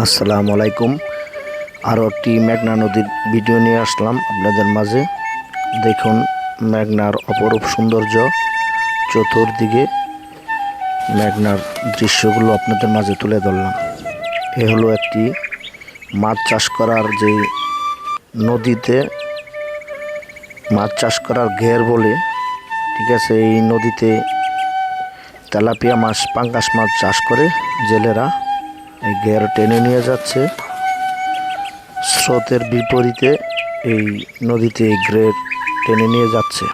আসসালামু আলাইকুম। আরও একটি মেঘনা নদীর ভিডিও নিয়ে আসলাম আপনাদের মাঝে। দেখুন মেঘনার অপরূপ সৌন্দর্য, চতুর্দিকে মেঘনার দৃশ্যগুলো আপনাদের মাঝে তুলে ধরলাম। এ হলো একটি মাছ চাষ করার যে নদীতে মাছ চাষ করার ঘের বলে, ঠিক আছে। এই নদীতে তেলাপিয়া মাছ, পাঙ্গাস মাছ চাষ করে জেলেরা। এই ঘের টেনে নিয়ে যাচ্ছে স্রোতের বিপরীতে, এই নদীতে এই ঘের টেনে নিয়ে যাচ্ছে।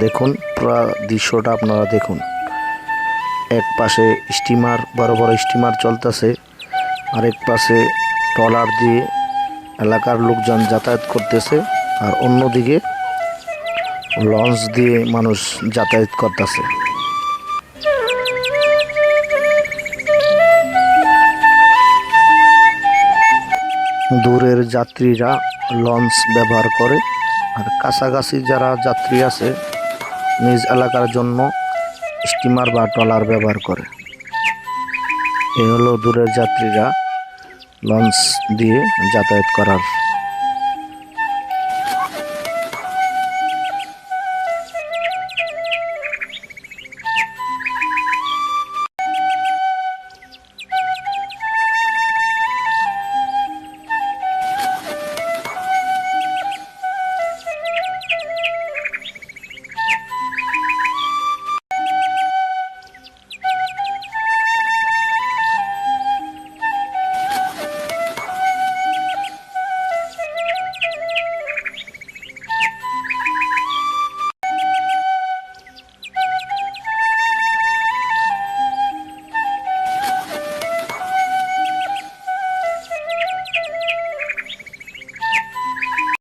দেখুন পুরো দৃশ্যটা আপনারা দেখুন। এক পাশে স্টিমার, বড় বড় স্টিমার চলতেছে, আরেক পাশে ট্রলার দিয়ে এলাকার লোকজন যাতায়াত করতেছে, আর অন্যদিকে লঞ্চ দিয়ে মানুষ যাতায়াত করতেছে। দূরের যাত্রীরা লঞ্চ ব্যবহার করে, আর কাছাকাছি যারা যাত্রী আছে নিজ এলাকার জন্য স্টিমার বা ট্রলার ব্যবহার করে। এ হলো দূরের যাত্রীরা লঞ্চ দিয়ে যাতায়াত করার